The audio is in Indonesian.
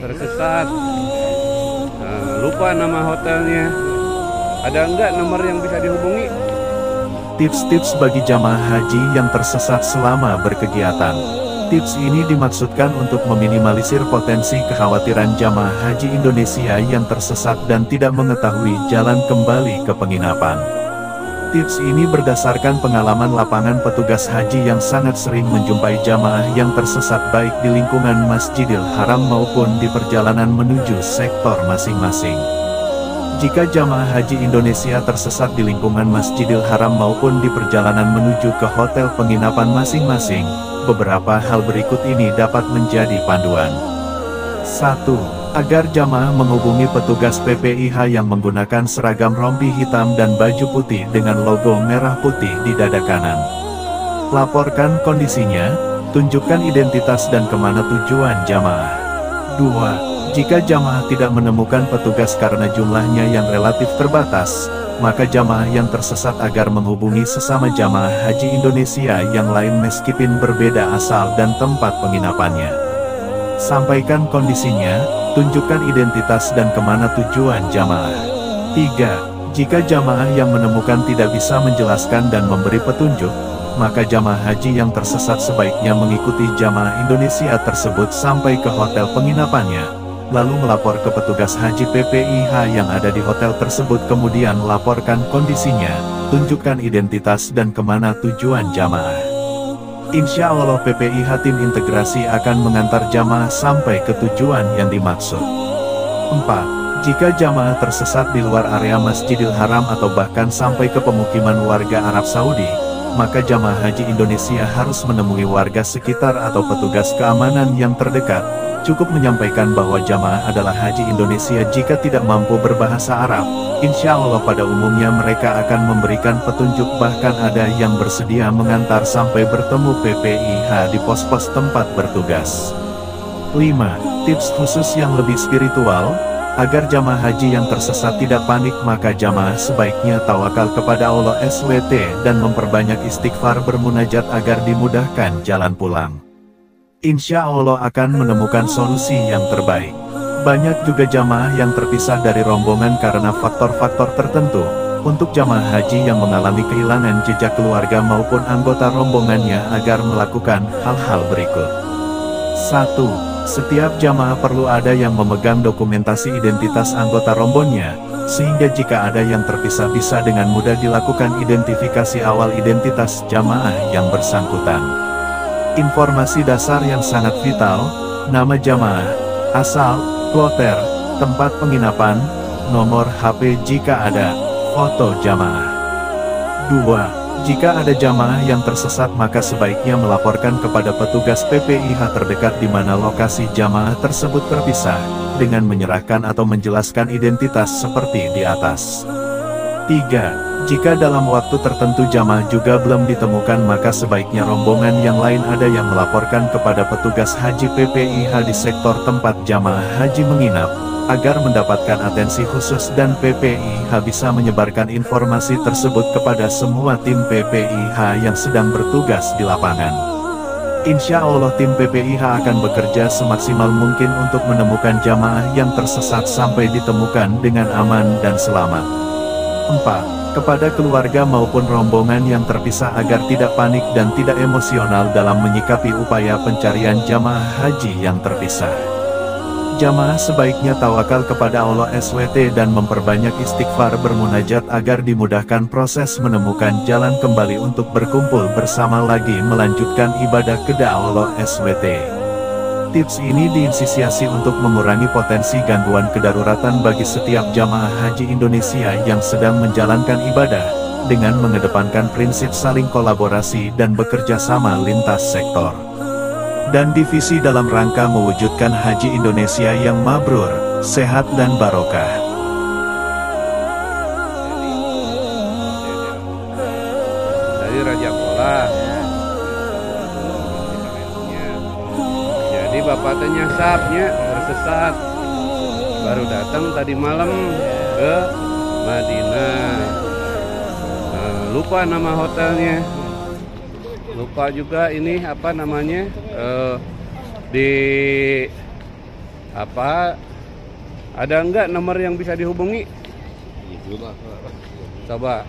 tersesat. Lupa nama hotelnya. Ada enggak nomor yang bisa dihubungi? Tips-tips bagi jamaah haji yang tersesat selama berkegiatan. Tips ini dimaksudkan untuk meminimalisir potensi kekhawatiran jamaah haji Indonesia yang tersesat dan tidak mengetahui jalan kembali ke penginapan. Tips ini berdasarkan pengalaman lapangan petugas haji yang sangat sering menjumpai jamaah yang tersesat baik di lingkungan Masjidil Haram maupun di perjalanan menuju sektor masing-masing. Jika jamaah haji Indonesia tersesat di lingkungan Masjidil Haram maupun di perjalanan menuju ke hotel penginapan masing-masing, beberapa hal berikut ini dapat menjadi panduan. 1. Agar jamaah menghubungi petugas PPIH yang menggunakan seragam rompi hitam dan baju putih dengan logo merah putih di dada kanan. Laporkan kondisinya, tunjukkan identitas dan kemana tujuan jamaah. 2. Jika jamaah tidak menemukan petugas karena jumlahnya yang relatif terbatas, maka jamaah yang tersesat agar menghubungi sesama jamaah haji Indonesia yang lain meskipun berbeda asal dan tempat penginapannya. Sampaikan kondisinya, tunjukkan identitas dan kemana tujuan jamaah. 3. Jika jamaah yang menemukan tidak bisa menjelaskan dan memberi petunjuk, maka jamaah haji yang tersesat sebaiknya mengikuti jamaah Indonesia tersebut sampai ke hotel penginapannya, lalu melapor ke petugas haji PPIH yang ada di hotel tersebut kemudian laporkan kondisinya, tunjukkan identitas dan kemana tujuan jamaah. Insya Allah PPIH tim integrasi akan mengantar jamaah sampai ke tujuan yang dimaksud. 4. Jika jamaah tersesat di luar area Masjidil Haram atau bahkan sampai ke pemukiman warga Arab Saudi, maka jamaah haji Indonesia harus menemui warga sekitar atau petugas keamanan yang terdekat. Cukup menyampaikan bahwa jamaah adalah haji Indonesia. Jika tidak mampu berbahasa Arab, insya Allah pada umumnya mereka akan memberikan petunjuk, bahkan ada yang bersedia mengantar sampai bertemu PPIH di pos-pos tempat bertugas. 5. Tips khusus yang lebih spiritual, agar jamaah haji yang tersesat tidak panik maka jamaah sebaiknya tawakal kepada Allah SWT dan memperbanyak istighfar bermunajat agar dimudahkan jalan pulang. Insya Allah akan menemukan solusi yang terbaik. Banyak juga jamaah yang terpisah dari rombongan karena faktor-faktor tertentu. Untuk jamaah haji yang mengalami kehilangan jejak keluarga maupun anggota rombongannya agar melakukan hal-hal berikut. 1. Setiap jamaah perlu ada yang memegang dokumentasi identitas anggota rombongannya, sehingga jika ada yang terpisah bisa dengan mudah dilakukan identifikasi awal identitas jamaah yang bersangkutan. Informasi dasar yang sangat vital, nama jamaah, asal, kloter, tempat penginapan, nomor HP jika ada, foto jamaah. 2. Jika ada jamaah yang tersesat maka sebaiknya melaporkan kepada petugas PPIH terdekat di mana lokasi jamaah tersebut terpisah, dengan menyerahkan atau menjelaskan identitas seperti di atas. 3. Jika dalam waktu tertentu jamaah juga belum ditemukan maka sebaiknya rombongan yang lain ada yang melaporkan kepada petugas haji PPIH di sektor tempat jamaah haji menginap, agar mendapatkan atensi khusus dan PPIH bisa menyebarkan informasi tersebut kepada semua tim PPIH yang sedang bertugas di lapangan. Insya Allah tim PPIH akan bekerja semaksimal mungkin untuk menemukan jamaah yang tersesat sampai ditemukan dengan aman dan selamat. 4. Kepada keluarga maupun rombongan yang terpisah agar tidak panik dan tidak emosional dalam menyikapi upaya pencarian jamaah haji yang terpisah. Jamaah sebaiknya tawakal kepada Allah SWT dan memperbanyak istighfar bermunajat agar dimudahkan proses menemukan jalan kembali untuk berkumpul bersama lagi melanjutkan ibadah kepada Allah SWT. Tips ini diinisiasi untuk mengurangi potensi gangguan kedaruratan bagi setiap jamaah haji Indonesia yang sedang menjalankan ibadah, dengan mengedepankan prinsip saling kolaborasi dan bekerja sama lintas sektor dan divisi dalam rangka mewujudkan haji Indonesia yang mabrur, sehat dan barokah. Dari Raja Pola. Jadi bapak tanya sapnya tersesat, baru datang tadi malam ke Madinah. Lupa nama hotelnya, lupa juga ini apa namanya, di Apa ada enggak nomor yang bisa dihubungi? Itu lah. Coba